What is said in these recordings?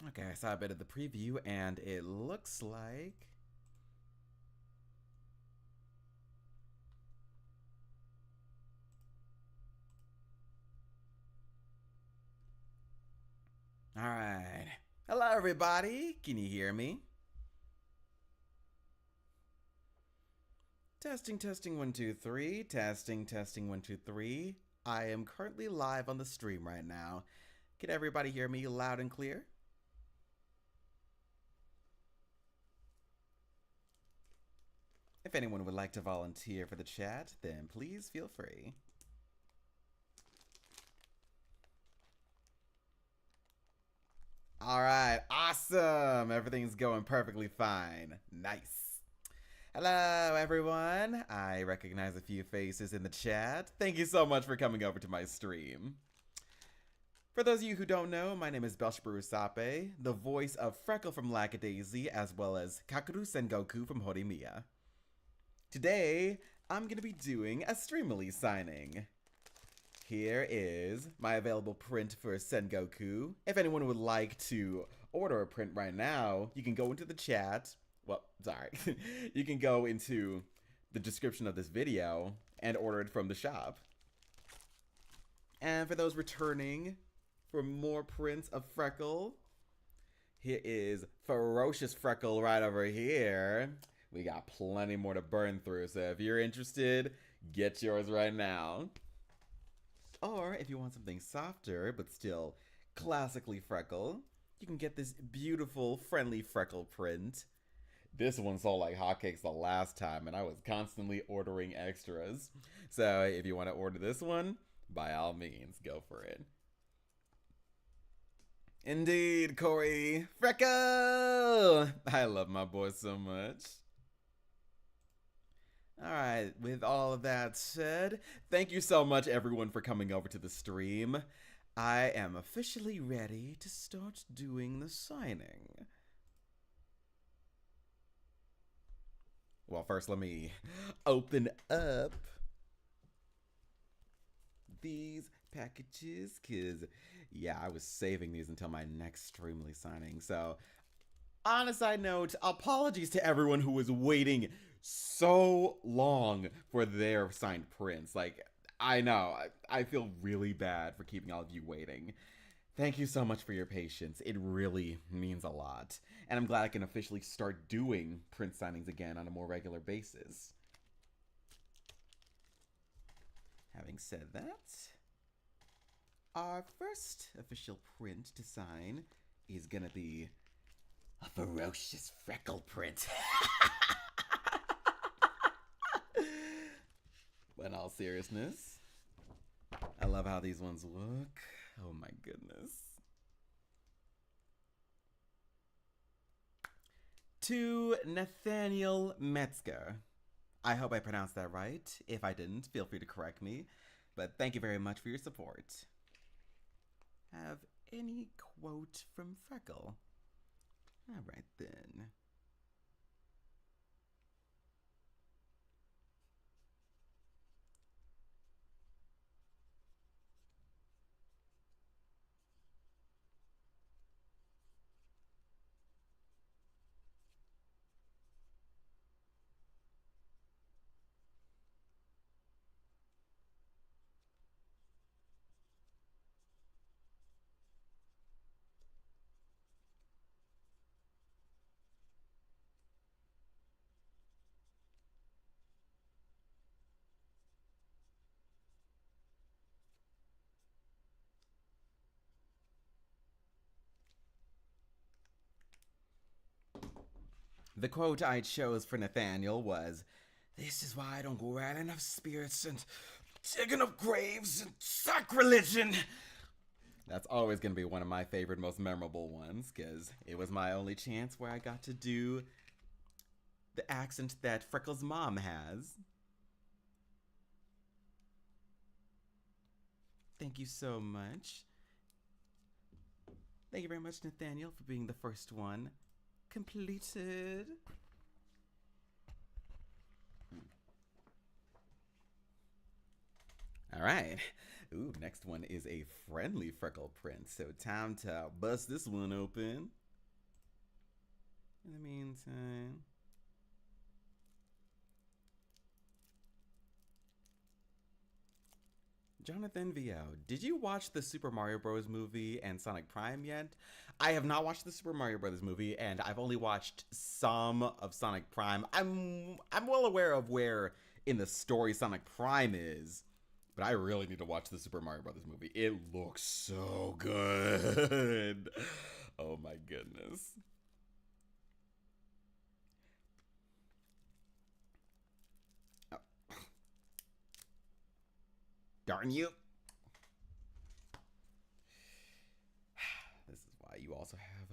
Okay, I saw a bit of the preview, and it looks like... Alright. Hello, everybody. Can you hear me? Testing, testing, 1, 2, 3. Testing, testing, 1, 2, 3. I am currently live on the stream right now. Can everybody hear me loud and clear? If anyone would like to volunteer for the chat, then please feel free. All right, awesome. Everything's going perfectly fine. Nice. Hello, everyone. I recognize a few faces in the chat. Thank you so much for coming over to my stream. For those of you who don't know, my name is Belsheber Rusape, the voice of Freckle from Lackadaisy, as well as Kakeru Sengoku from Horimiya. Today, I'm going to be doing a Streamily signing. Here is my available print for Sengoku. If anyone would like to order a print right now, you can go into the chat. Well, sorry. You can go into the description of this video and order it from the shop. And for those returning for more prints of Freckle, here is Ferocious Freckle right over here. We got plenty more to burn through, so if you're interested, get yours right now. Or if you want something softer, but still classically Freckle, you can get this beautiful, friendly Freckle print. This one sold like hotcakes the last time, and I was constantly ordering extras. So if you want to order this one, by all means, go for it. Indeed, Corey. Freckle! I love my boy so much. Alright, with all of that said, thank you so much everyone for coming over to the stream. I am officially ready to start doing the signing. Well, first let me open up these packages, because, yeah, I was saving these until my next Streamily signing. So, on a side note, apologies to everyone who was waiting so long for their signed prints. Like, I know, I feel really bad for keeping all of you waiting. Thank you so much for your patience. It really means a lot. And I'm glad I can officially start doing print signings again on a more regular basis. Having said that, our first official print to sign is gonna be a Ferocious Freckle print. But in all seriousness, I love how these ones look. Oh my goodness. To Nathaniel Metzger. I hope I pronounced that right. If I didn't, feel free to correct me. But thank you very much for your support. Have any quote from Freckle? All right then. The quote I chose for Nathaniel was, "This is why I don't go around enough spirits and digging up graves and sacrileging." That's always going to be one of my favorite, most memorable ones, because it was my only chance where I got to do the accent that Freckle's mom has. Thank you so much. Thank you very much, Nathaniel, for being the first one. Completed. All right. Ooh, next one is a friendly freckle print. So time to bust this one open. In the meantime, Jonathan VO, did you watch the Super Mario Bros. Movie and Sonic Prime yet? I have not watched the Super Mario Bros. Movie, and I've only watched some of Sonic Prime. I'm well aware of where in the story Sonic Prime is, but I really need to watch the Super Mario Bros. Movie. It looks so good. Oh my goodness. Oh. Darn you. This is why you also have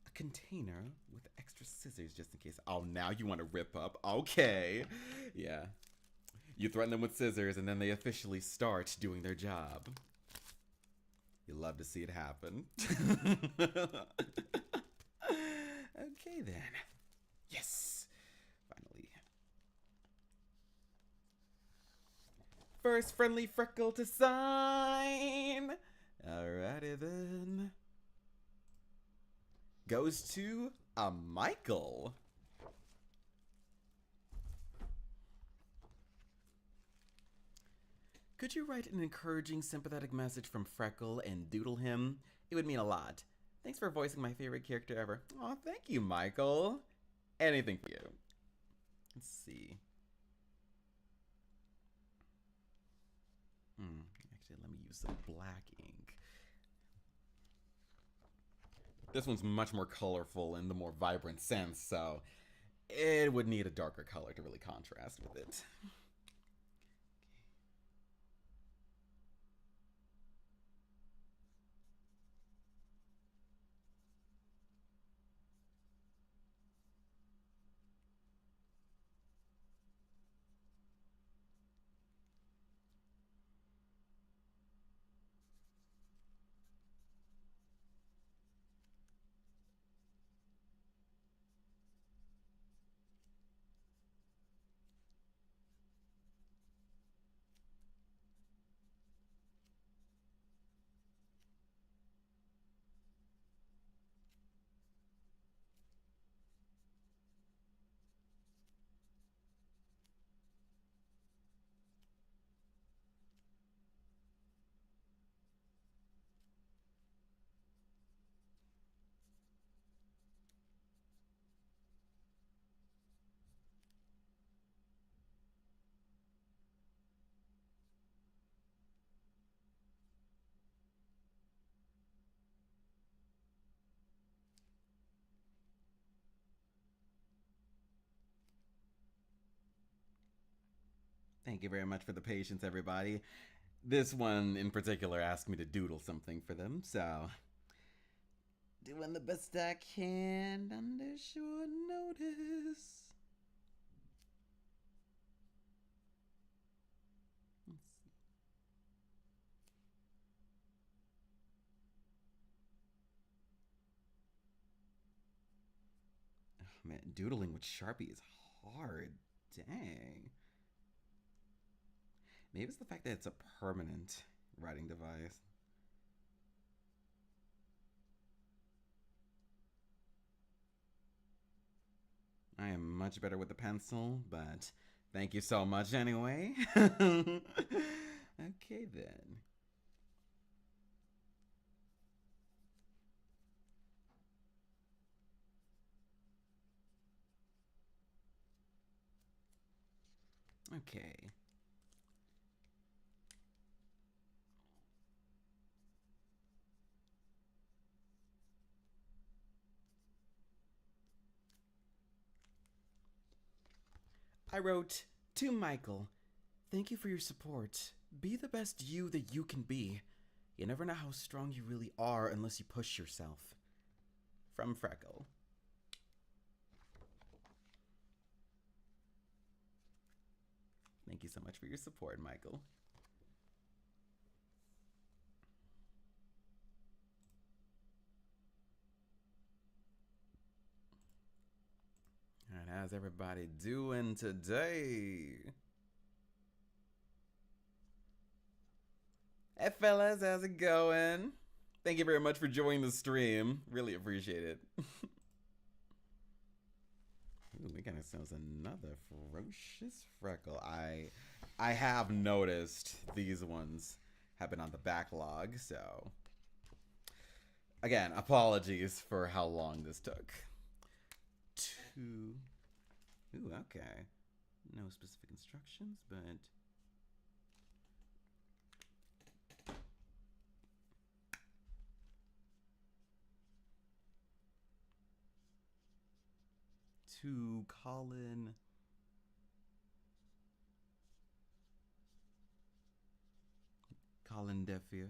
a container with extra scissors just in case. Oh, now you want to rip up. Okay. Yeah. You threaten them with scissors and then they officially start doing their job. You love to see it happen. Okay then. Yes. Finally. First friendly freckle to sign. Alrighty then. Goes to a Michael. Could you write an encouraging, sympathetic message from Freckle and doodle him? It would mean a lot. Thanks for voicing my favorite character ever. Aw, thank you, Michael. Anything for you. Let's see. Actually, let me use some black ink. This one's much more colorful in the more vibrant sense, so it would need a darker color to really contrast with it. Thank you very much for the patience, everybody. This one in particular asked me to doodle something for them, so doing the best I can under short notice. Oh, man, doodling with Sharpie is hard. Dang. Maybe it's the fact that it's a permanent writing device. I am much better with the pencil, but thank you so much anyway. Okay then. Okay. I wrote, to Michael, thank you for your support. Be the best you that you can be. You never know how strong you really are unless you push yourself. From Freckle. Thank you so much for your support, Michael. Alright, how's everybody doing today? Hey fellas, how's it going? Thank you very much for joining the stream. Really appreciate it. Ooh, we got ourselves another ferocious freckle. I have noticed these ones have been on the backlog, so again, apologies for how long this took. Ooh, okay. No specific instructions, but to Colin Defier.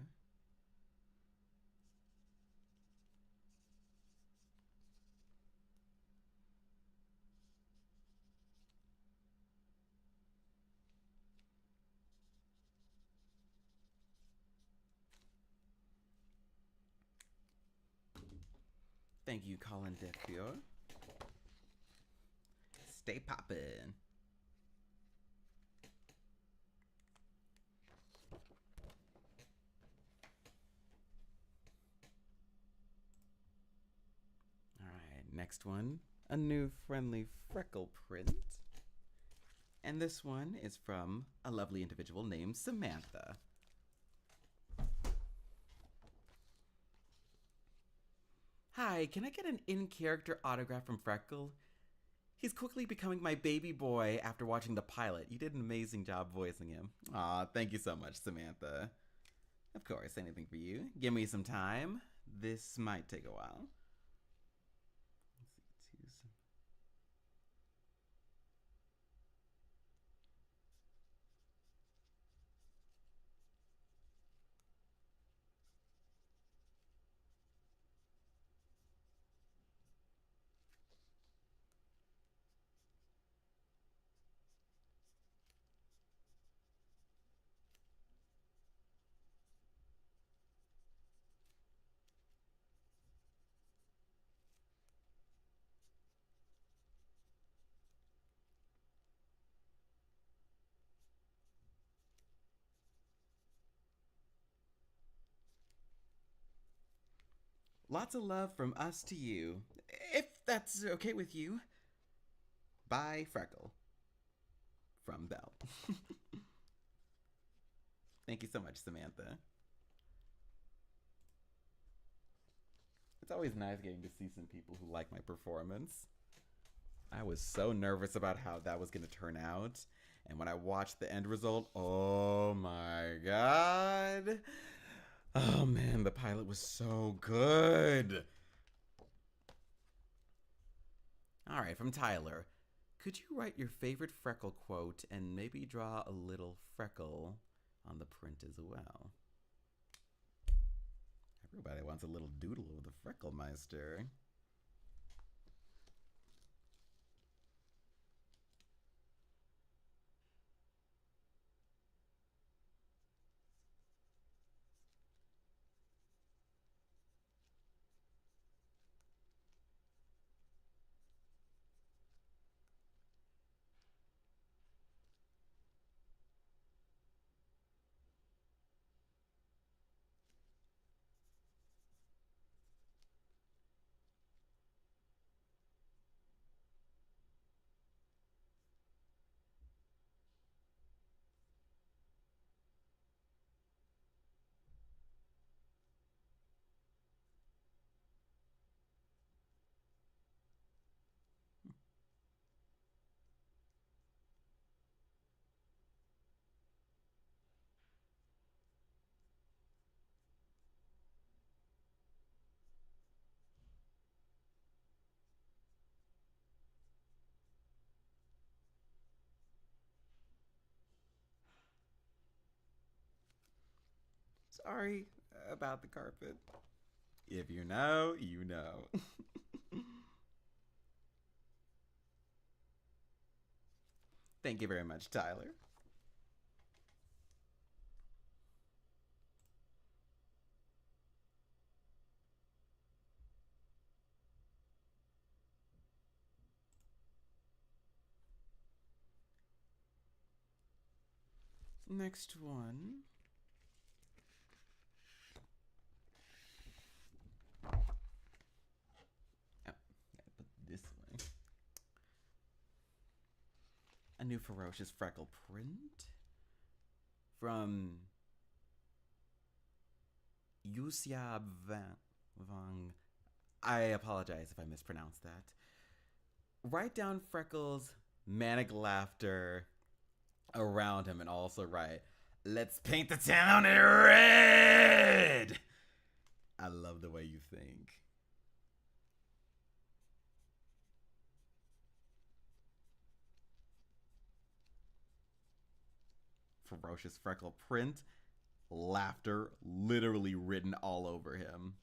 Thank you, Colin Defier. Stay poppin'. Alright, next one. A new friendly freckle print. And this one is from a lovely individual named Samantha. Hi, can I get an in-character autograph from Freckle? He's quickly becoming my baby boy after watching the pilot. You did an amazing job voicing him. Aw, thank you so much, Samantha. Of course, anything for you. Give me some time. This might take a while. Lots of love from us to you, if that's okay with you. Bye, Freckle. From Belle. Thank you so much, Samantha. It's always nice getting to see some people who like my performance. I was so nervous about how that was going to turn out. And when I watched the end result, oh my god. Oh man, the pilot was so good. Alright, from Tyler. Could you write your favorite freckle quote and maybe draw a little freckle on the print as well? Everybody wants a little doodle of the Frecklemeister. Sorry about the carpet. If you know, you know. Thank you very much, Tyler. Next one. a new ferocious freckle print from Yusia Vang. I apologize if I mispronounced that. Write down Freckles' manic laughter around him and also write, "Let's paint the town in red!" I love the way you think. Ferocious freckle print, laughter literally written all over him.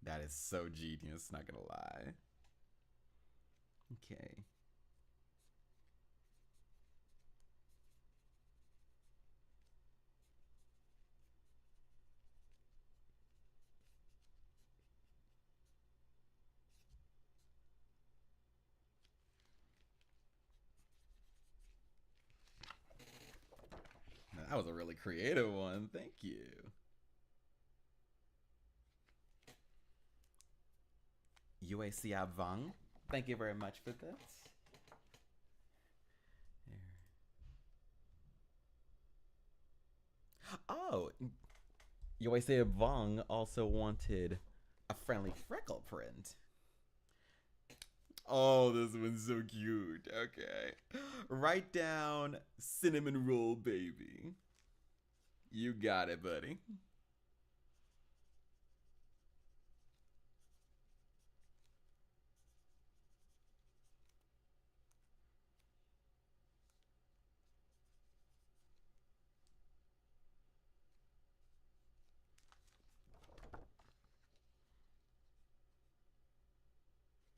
That is so genius, not gonna lie. Okay. That was a really creative one. Thank you. UAC Vang. Thank you very much for this. Oh, UAC Vang also wanted a friendly freckle print. Oh, this one's so cute. Okay. Write down cinnamon roll baby. You got it, buddy.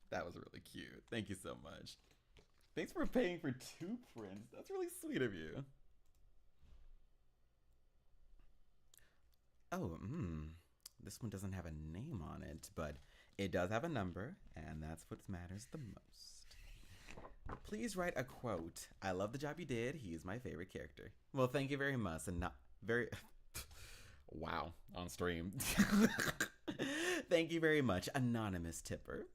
That was really cute. Thank you so much. Thanks for paying for 2 prints. That's really sweet of you. Oh, this one doesn't have a name on it, but it does have a number, and that's what matters the most. Please write a quote. I love the job you did. He is my favorite character. Well, thank you very much, and not very... wow, on stream. Thank you very much, anonymous tipper.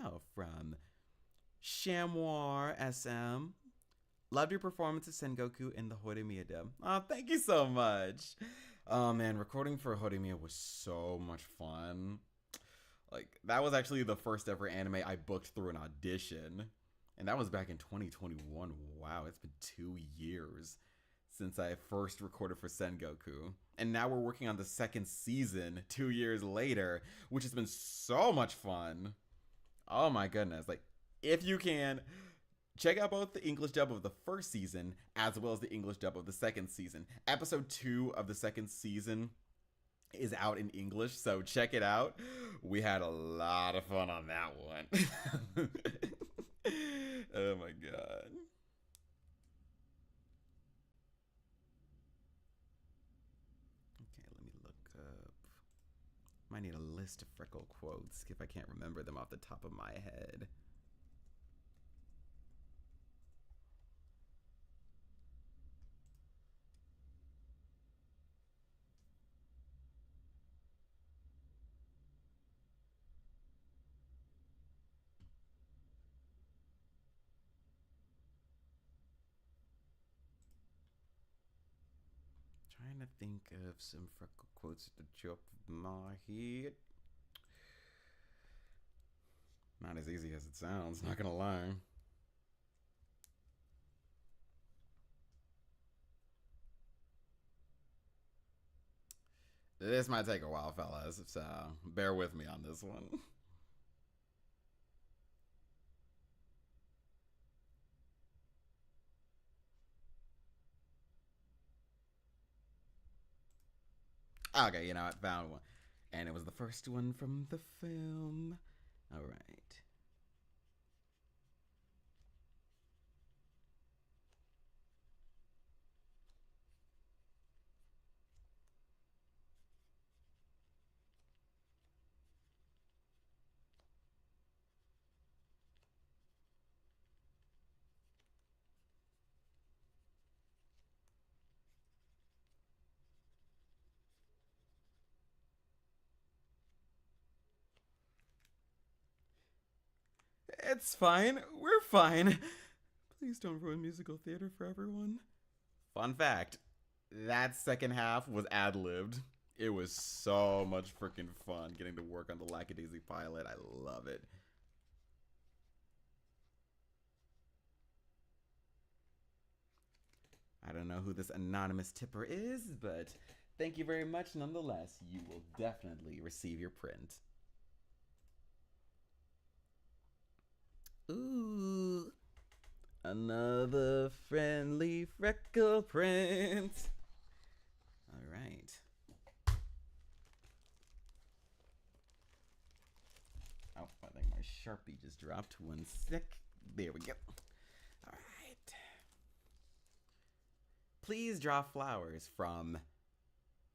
Oh, from Chamois SM. Loved your performance of Sengoku in the Horimiya dub. Oh, thank you so much. Oh man, recording for Horimiya was so much fun. Like, that was actually the first ever anime I booked through an audition. And that was back in 2021. Wow, it's been 2 years since I first recorded for Sengoku. And now we're working on the 2nd season 2 years later, which has been so much fun. Oh my goodness. Like, if you can, check out both the English dub of the 1st season as well as the English dub of the 2nd season. Episode 2 of the 2nd season is out in English, so check it out. We had a lot of fun on that one. Oh my god. Okay, let me look up. Might need a list of freckle quotes if I can't remember them off the top of my head. Trying to think of some freckle quotes at the top of my head. Not as easy as it sounds, not gonna lie. This might take a while, fellas, so bear with me on this one. Okay, you know, I found one. And it was the first one from the film. All right. It's fine. We're fine. Please don't ruin musical theater for everyone. Fun fact, that second half was ad-libbed. It was so much freaking fun getting to work on the Lackadaisy pilot. I love it. I don't know who this anonymous tipper is, but thank you very much nonetheless. You will definitely receive your print. Ooh, another friendly freckle print. All right. Oh, I think my Sharpie just dropped. One sec. There we go. All right. Please draw flowers from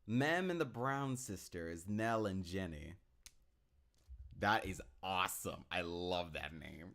Mem and the Brown Sisters, Nell and Jenny. That is awesome. I love that name.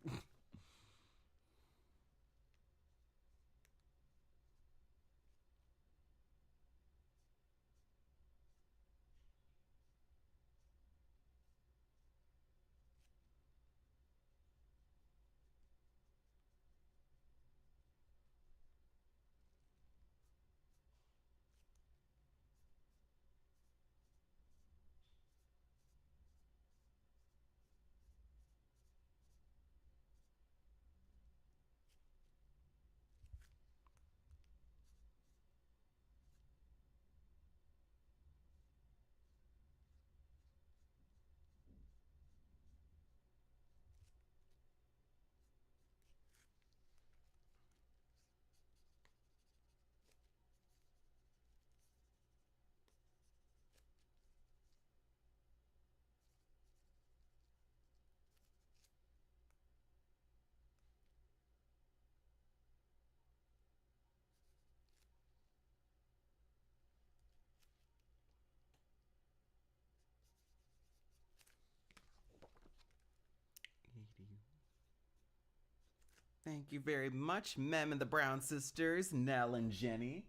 Thank you very much, Mem and the Brown Sisters, Nell and Jenny.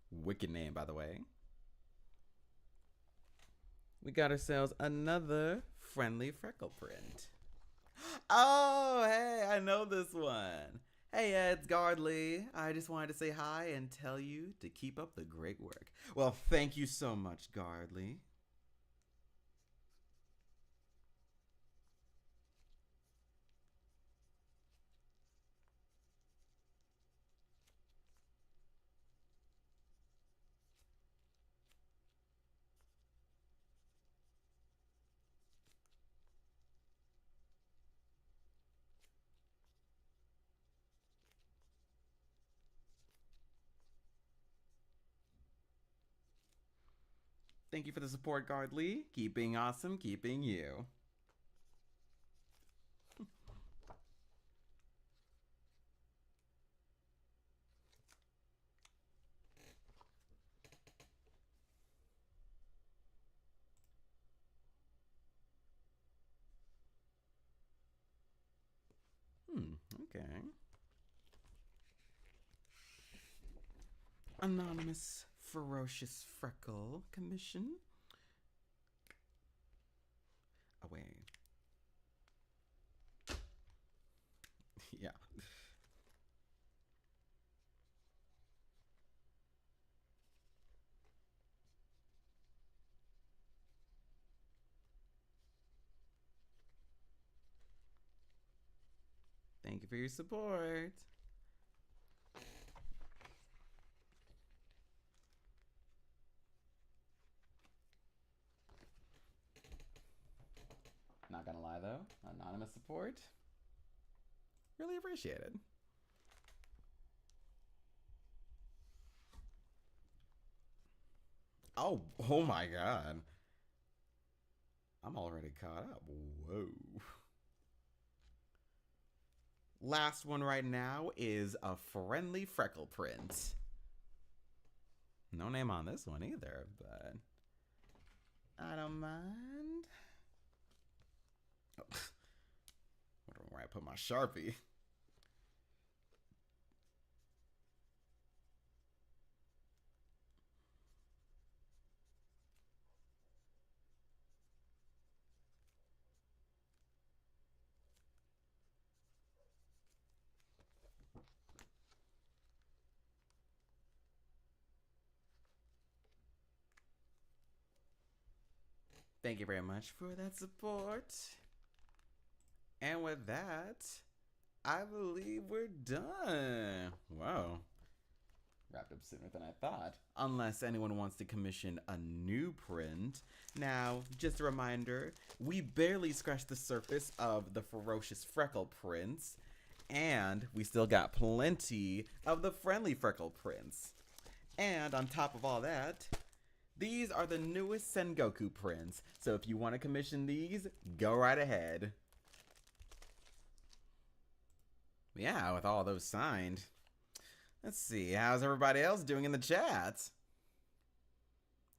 Wicked name, by the way. We got ourselves another friendly freckle print. Oh, hey, I know this one. Hey, it's Gardley. I just wanted to say hi and tell you to keep up the great work. Well, thank you so much, Gardley. Thank you for the support, Gardley. Keep being awesome, keep being you. Okay. Anonymous ferocious freckle commission. Away. Yeah. Thank you for your support. Not gonna lie though, anonymous support, really appreciate it. Oh my god. I'm already caught up. Whoa. Last one right now is a friendly freckle print. No name on this one either, but I don't mind. Oh. Wondering where I put my Sharpie. Thank you very much for that support. And with that, I believe we're done. Wow. Wrapped up sooner than I thought. Unless anyone wants to commission a new print. Now, just a reminder, we barely scratched the surface of the ferocious freckle prints. And we still got plenty of the friendly freckle prints. And on top of all that, these are the newest Sengoku prints. So if you want to commission these, go right ahead. Yeah, with all those signed. Let's see, how's everybody else doing in the chat?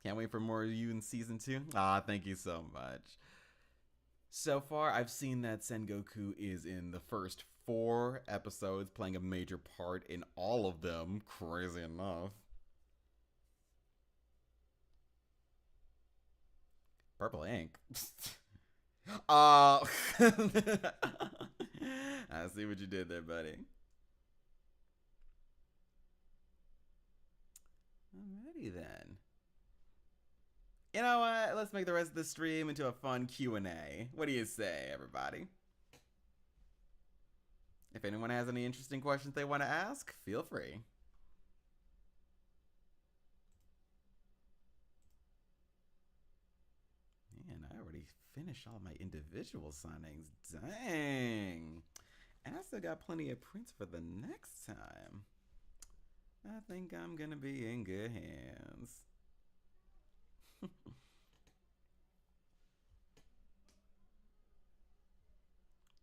Can't wait for more of you in season 2. Ah, thank you so much. So far, I've seen that Sengoku is in the first 4 episodes, playing a major part in all of them. Crazy enough. Purple ink. I see what you did there, buddy. Alrighty then. You know what? Let's make the rest of the stream into a fun Q&A. What do you say, everybody? If anyone has any interesting questions they want to ask, feel free. Man, I already finished all my individual signings. Dang. And I still got plenty of prints for the next time. I think I'm gonna be in good hands. Let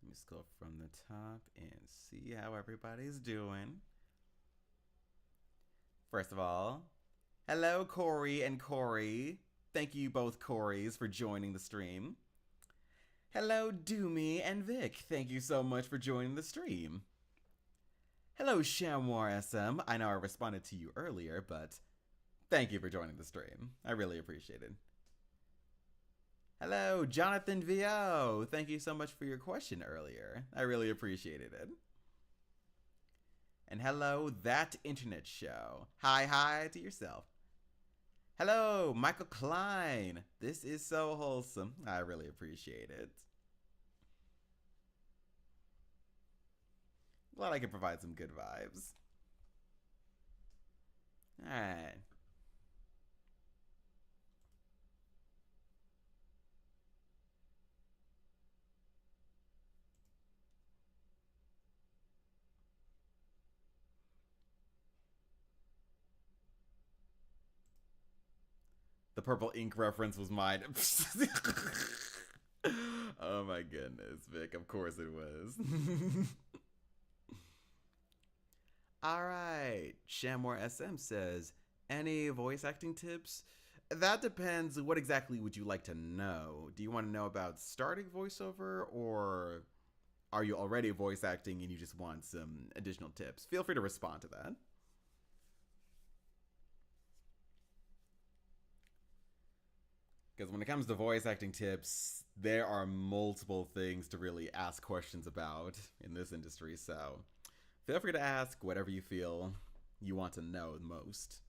me scroll from the top and see how everybody's doing. First of all, hello Corey and Corey. Thank you both Corys for joining the stream. Hello Doomy and Vic. Thank you so much for joining the stream. Hello Shamwar SM. I know I responded to you earlier, but thank you for joining the stream. I really appreciate it. Hello Jonathan VO. Thank you so much for your question earlier. I really appreciated it. And hello That Internet Show. Hi to yourself. Hello Michael Klein. This is so wholesome. I really appreciate it. Glad I can provide some good vibes. Alright. The purple ink reference was mine. Oh my goodness, Vic. Of course it was. Alright, Shamwar SM says, any voice acting tips? That depends. What exactly would you like to know? Do you want to know about starting voiceover, or are you already voice acting and you just want some additional tips? Feel free to respond to that. Because when it comes to voice acting tips, there are multiple things to really ask questions about in this industry, so feel free to ask whatever you feel you want to know most.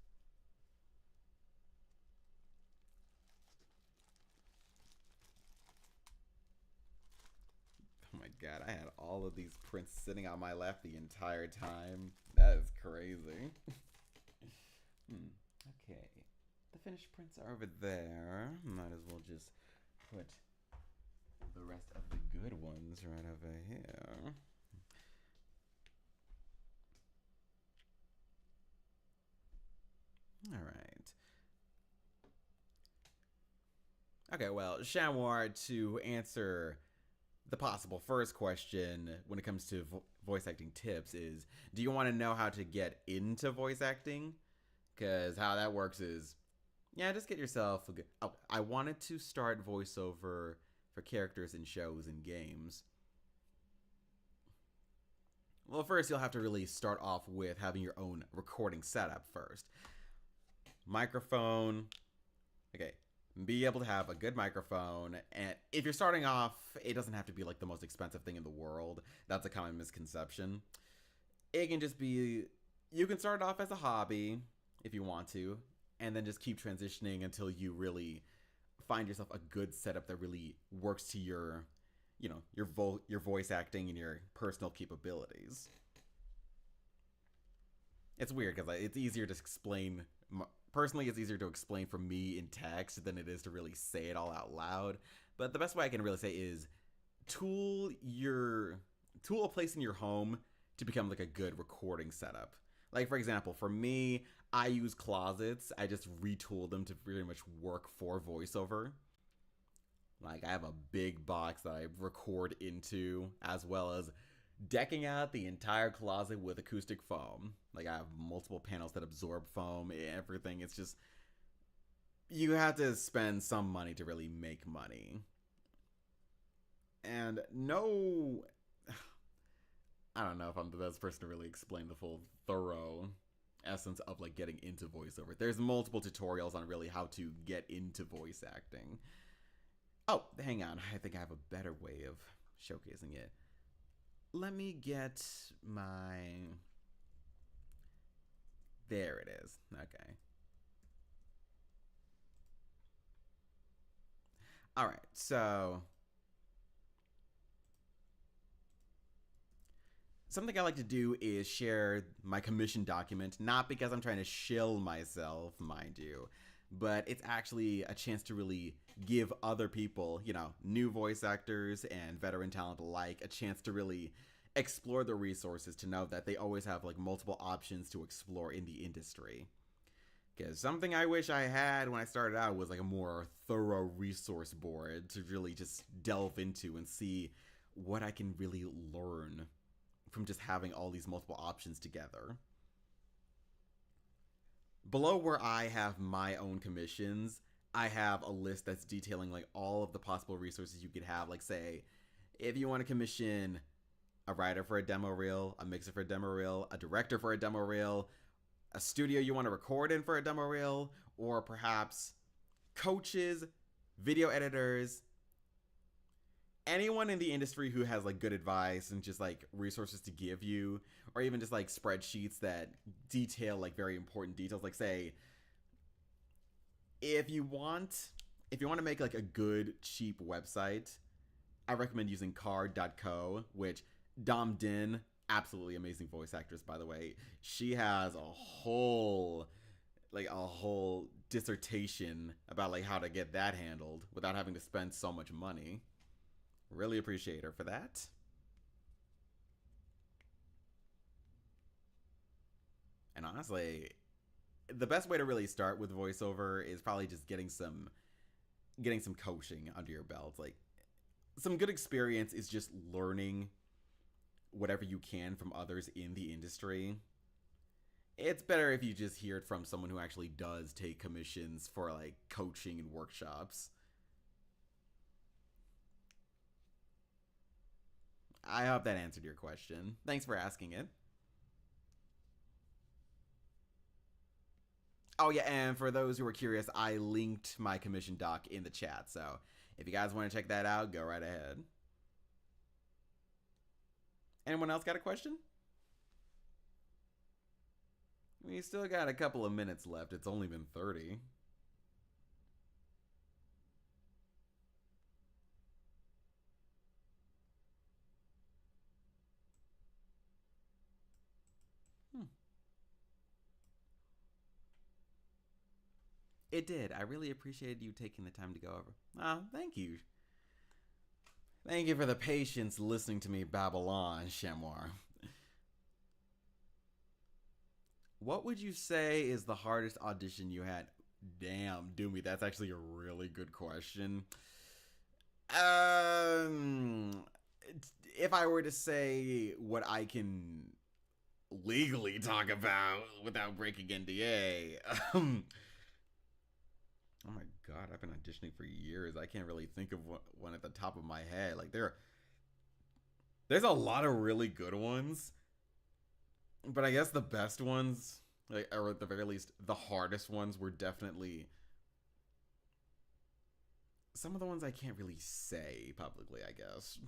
Oh my god, I had all of these prints sitting on my lap the entire time. That is crazy. Okay. The finished prints are over there. Might as well just put the rest of the good ones right over here. All right. Okay, well, Shamwar, to answer the possible first question when it comes to voice acting tips is, do you want to know how to get into voice acting? Because how that works is, yeah, just get yourself a good... I wanted to start voiceover for characters in shows and games. Well, first you'll have to really start off with having your own recording setup first. Microphone. Okay, be able to have a good microphone. And if you're starting off, it doesn't have to be like the most expensive thing in the world. That's a common misconception. It can just be... You can start off as a hobby if you want to, and then just keep transitioning until you really find yourself a good setup that really works to your, your voice acting and your personal capabilities. It's weird because it's easier to explain. Personally, it's easier to explain for me in text than it is to really say it all out loud. But the best way I can really say is tool a place in your home to become like a good recording setup. Like, for example, for me, I use closets. I just retool them to pretty much work for voiceover. Like, I have a big box that I record into, as well as decking out the entire closet with acoustic foam. Like, I have multiple panels that absorb foam, everything. It's just, you have to spend some money to really make money. And no, I don't know if I'm the best person to really explain the full thorough essence of like getting into voiceover. There's multiple tutorials on really how to get into voice acting. Oh, hang on. I think I have a better way of showcasing it. Let me get my... There it is. Okay. All right, so... Something I like to do is share my commission document, not because I'm trying to shill myself, mind you, but it's actually a chance to really give other people, new voice actors and veteran talent alike, a chance to really explore the resources, to know that they always have like multiple options to explore in the industry. Because something I wish I had when I started out was like a more thorough resource board to really just delve into and see what I can really learn from just having all these multiple options together. Below where I have my own commissions, I have a list that's detailing like all of the possible resources you could have. Like, say, if you want to commission a writer for a demo reel, a mixer for a demo reel, a director for a demo reel, a studio you want to record in for a demo reel, or perhaps coaches, video editors, anyone in the industry who has like good advice and just like resources to give you, or even just like spreadsheets that detail like very important details. Like, say, if you want to make like a good cheap website, I recommend using card.co, which Dom Din, absolutely amazing voice actress, by the way, she has a whole dissertation about like how to get that handled without having to spend so much money. Really appreciate her for that. And honestly, the best way to really start with voiceover is probably just getting some coaching under your belt. Like, some good experience is just learning whatever you can from others in the industry. It's better if you just hear it from someone who actually does take commissions for like coaching and workshops. I hope that answered your question. Thanks for asking it. Oh yeah, and for those who are curious, I linked my commission doc in the chat, so if you guys want to check that out, go right ahead. Anyone else got a question? We still got a couple of minutes left. It's only been 30. It did. I really appreciated you taking the time to go over. Oh, thank you. Thank you for the patience listening to me babble on, Chamois. What would you say is the hardest audition you had? Damn, Doomy, that's actually a really good question. If I were to say what I can legally talk about without breaking NDA, oh my god, I've been auditioning for years. I can't really think of one at the top of my head. Like, there's a lot of really good ones, but I guess the best ones, like, or at the very least, the hardest ones were definitely some of the ones I can't really say publicly, I guess.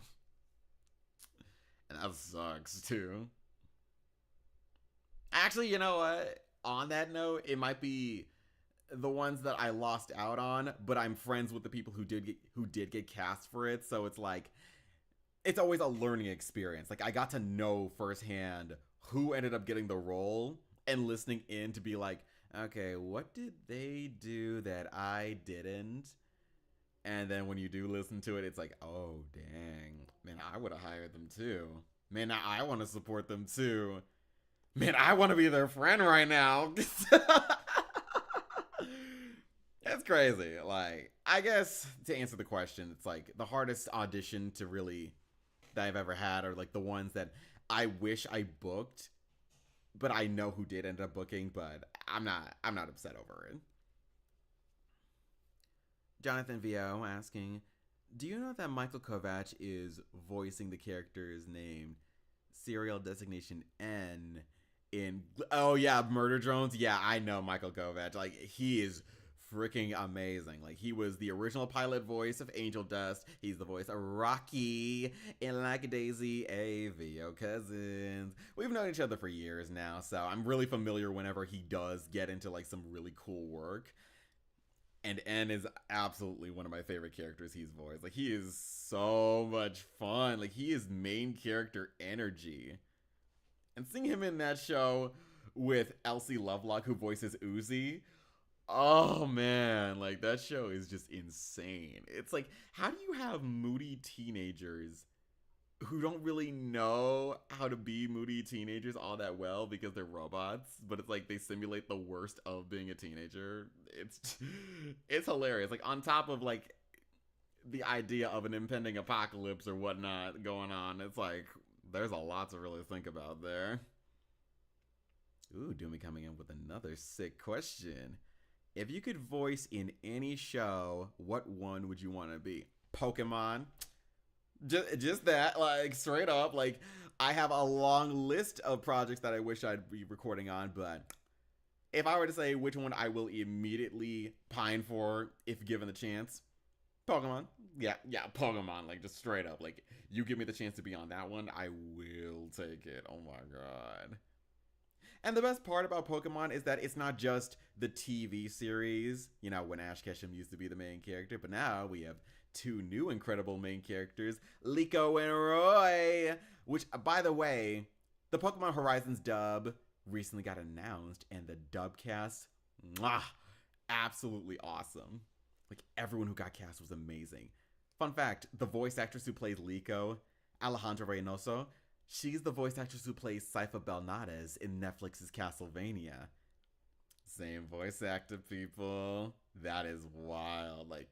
And that sucks, too. Actually, you know what? On that note, it might be the ones that I lost out on, but I'm friends with the people who did get cast for it, so it's like it's always a learning experience. Like I got to know firsthand who ended up getting the role and listening in to be like, okay, what did they do that I didn't? And then when you do listen to it, it's like, oh, dang. Man, I would have hired them too. Man, I want to support them too. Man, I want to be their friend right now. That's crazy. Like, I guess to answer the question, it's like the hardest audition to really that I've ever had are like the ones that I wish I booked, but I know who did end up booking, but I'm not upset over it. Jonathan VO asking, do you know that Michael Kovac is voicing the character's name, serial designation N, in, oh yeah, Murder Drones? Yeah, I know Michael Kovac. Like, he is freaking amazing. Like, he was the original pilot voice of Angel Dust. He's the voice of Rocky in Lackadaisy, VO Cousins. We've known each other for years now, so I'm really familiar whenever he does get into like some really cool work. And N is absolutely one of my favorite characters he's voiced. Like, he is so much fun. Like, he is main character energy. And seeing him in that show with Elsie Lovelock, who voices Uzi, oh man, like that show is just insane. It's like, how do you have moody teenagers who don't really know how to be moody teenagers all that well because they're robots, but it's like they simulate the worst of being a teenager? It's hilarious. Like, on top of like the idea of an impending apocalypse or whatnot going on, it's like there's a lot to really think about there. Ooh, Doomy coming in with another sick question. If you could voice in any show, what one would you want to be? Pokemon. Just that, like, straight up. Like, I have a long list of projects that I wish I'd be recording on, but if I were to say which one I will immediately pine for if given the chance, Pokemon. Yeah, Pokemon. Like, just straight up. Like, you give me the chance to be on that one, I will take it. Oh my god. And the best part about Pokemon is that it's not just the TV series, you know, when Ash Ketchum used to be the main character, but now we have two new incredible main characters, Liko and Roy, which, by the way, the Pokemon Horizons dub recently got announced, and the dub cast, mwah, absolutely awesome. Like, everyone who got cast was amazing. Fun fact, the voice actress who plays Liko, Alejandra Reynoso, she's the voice actress who plays Sypha Belnades in Netflix's Castlevania. Same voice actor, people. That is wild. Like,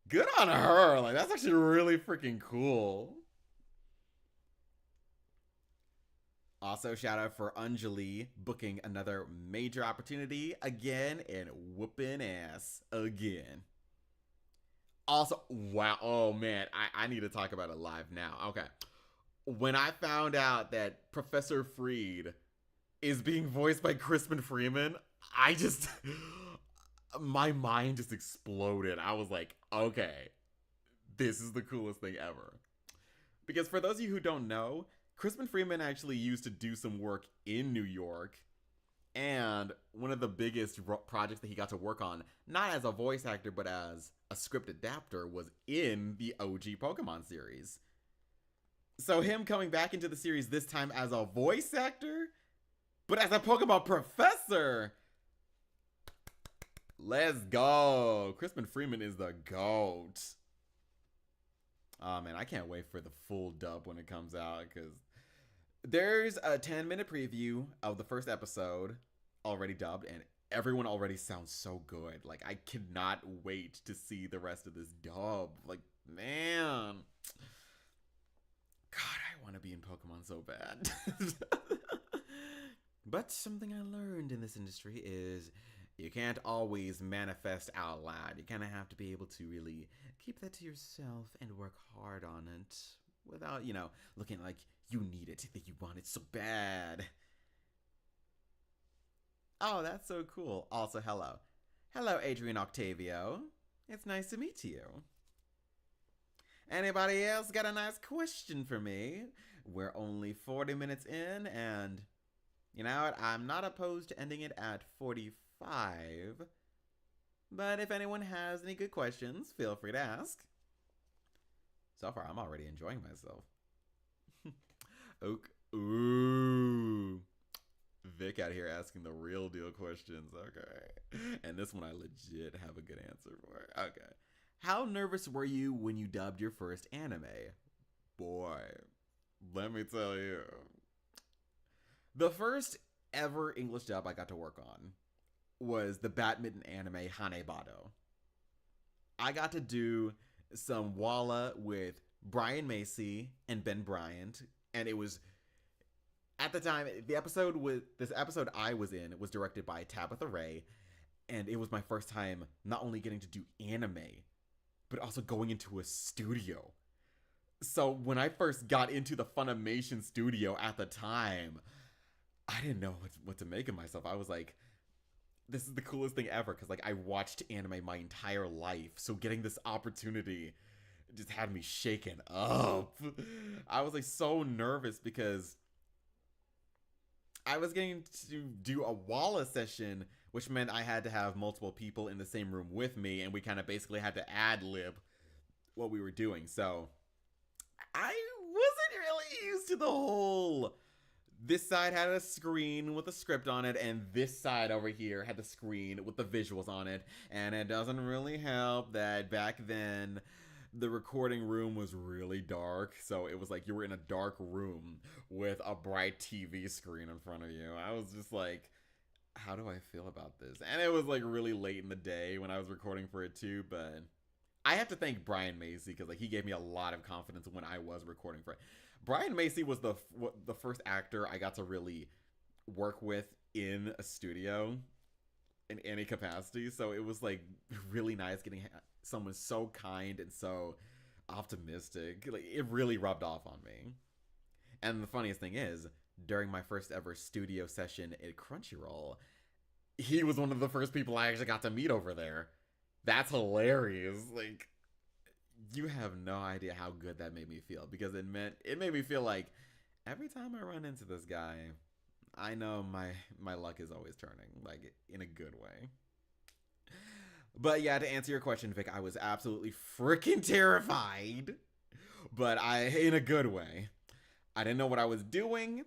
good on her. Like, that's actually really freaking cool. Also, shout out for Anjali booking another major opportunity again and whooping ass again. Also, wow. Oh, man. I need to talk about it live now. Okay. When I found out that Professor Freed is being voiced by Crispin Freeman, I just... my mind just exploded. I was like, okay, this is the coolest thing ever. Because for those of you who don't know, Crispin Freeman actually used to do some work in New York, and one of the biggest projects that he got to work on, not as a voice actor, but as a script adapter, was in the OG Pokemon series. So him coming back into the series this time as a voice actor, but as a Pokemon professor, let's go. Crispin Freeman is the GOAT. Oh man, I can't wait for the full dub when it comes out, because there's a 10-minute preview of the first episode already dubbed, and everyone already sounds so good. Like, I cannot wait to see the rest of this dub. Like, man. God, I want to be in Pokemon so bad. But something I learned in this industry is you can't always manifest out loud. You kind of have to be able to really keep that to yourself and work hard on it without, you know, looking like you need it, that you want it so bad. Oh, that's so cool. Also, hello. Hello, Adrian Octavio. It's nice to meet you. Anybody else got a nice question for me? We're only 40 minutes in, and You know what? I'm not opposed to ending it at 45. But if anyone has any good questions, feel free to ask. So far, I'm already enjoying myself. Okay. Ooh. Vic out here asking the real deal questions. Okay. And this one I legit have a good answer for. Okay. How nervous were you when you dubbed your first anime? Boy, let me tell you. The first ever English dub I got to work on was the badminton anime Hanebado. I got to do some Walla with Brian Macy and Ben Bryant, and it was at the time this episode I was in was directed by Tabitha Ray, and it was my first time not only getting to do anime, but also going into a studio. So when I first got into the Funimation studio at the time, I didn't know what to make of myself. I was like, this is the coolest thing ever, because like I watched anime my entire life, so getting this opportunity just had me shaken up. I was like so nervous because I was getting to do a Walla session, which meant I had to have multiple people in the same room with me, and we kind of basically had to ad-lib what we were doing. So I wasn't really used to the whole, this side had a screen with a script on it, and this side over here had the screen with the visuals on it. And it doesn't really help that back then the recording room was really dark, so it was like you were in a dark room with a bright TV screen in front of you. I was just like, how do I feel about this? And it was like really late in the day when I was recording for it too, but I have to thank Brian Macy because like he gave me a lot of confidence when I was recording for it. Brian Macy was the first actor I got to really work with in a studio in any capacity, so it was like really nice getting someone so kind and so optimistic. Like it really rubbed off on me. And the funniest thing is, during my first ever studio session at Crunchyroll, he was one of the first people I actually got to meet over there. That's hilarious. Like, you have no idea how good that made me feel, because it made me feel like every time I run into this guy, I know my luck is always turning, like in a good way. But yeah, to answer your question, Vic, I was absolutely freaking terrified, but in a good way. I didn't know what I was doing,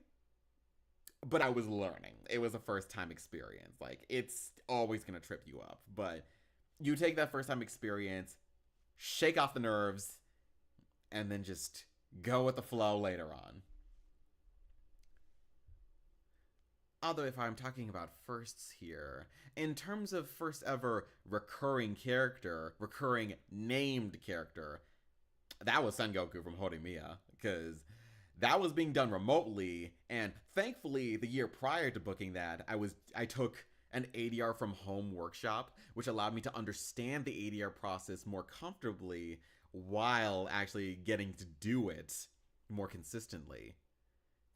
but I was learning. It was a first time experience. Like, it's always gonna trip you up, but you take that first time experience, shake off the nerves, and then just go with the flow later on. Although if I'm talking about firsts here, in terms of first ever recurring named character, that was Sengoku from Horimiya, because that was being done remotely, and thankfully the year prior to booking that, I took an ADR from home workshop, which allowed me to understand the ADR process more comfortably while actually getting to do it more consistently.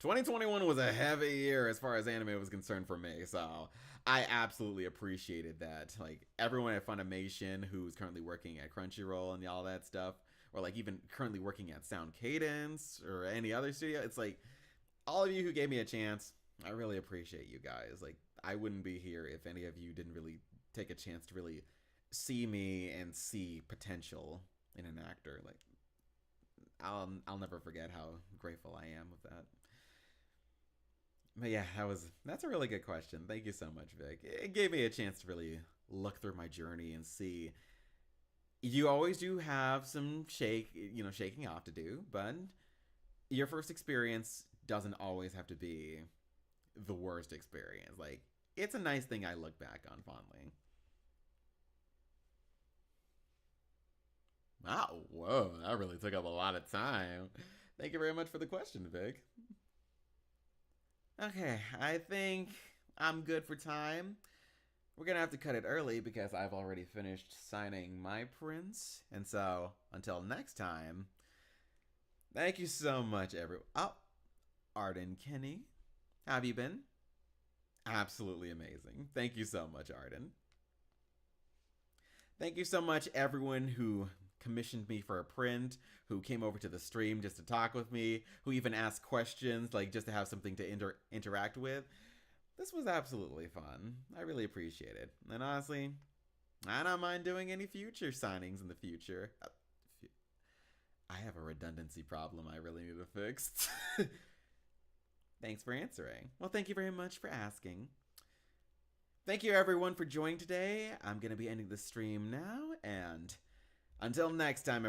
2021 was a heavy year as far as anime was concerned for me, so I absolutely appreciated that. Like, everyone at Funimation who's currently working at Crunchyroll and all that stuff, or like even currently working at Sound Cadence or any other studio, it's like, all of you who gave me a chance, I really appreciate you guys. Like, I wouldn't be here if any of you didn't really take a chance to really see me and see potential in an actor. Like, I'll never forget how grateful I am of that. But yeah, that's a really good question. Thank you so much, Vic. It gave me a chance to really look through my journey and see. You always do have some shaking off to do, but your first experience doesn't always have to be the worst experience. Like, it's a nice thing I look back on fondly. Wow, whoa, that really took up a lot of time. Thank you very much for the question, Vic. Okay, I think I'm good for time. We're gonna have to cut it early because I've already finished signing my prints. And so, until next time, thank you so much, everyone. Oh, Arden Kenny, how have you been? Absolutely amazing. Thank you so much, Arden. Thank you so much, everyone who commissioned me for a print, who came over to the stream just to talk with me, who even asked questions, like just to have something to interact with. This was absolutely fun. I really appreciate it. And honestly, I don't mind doing any future signings in the future. I have a redundancy problem I really need to fix. Thanks for answering. Well, thank you very much for asking. Thank you everyone for joining today. I'm going to be ending the stream now, and until next time, everyone.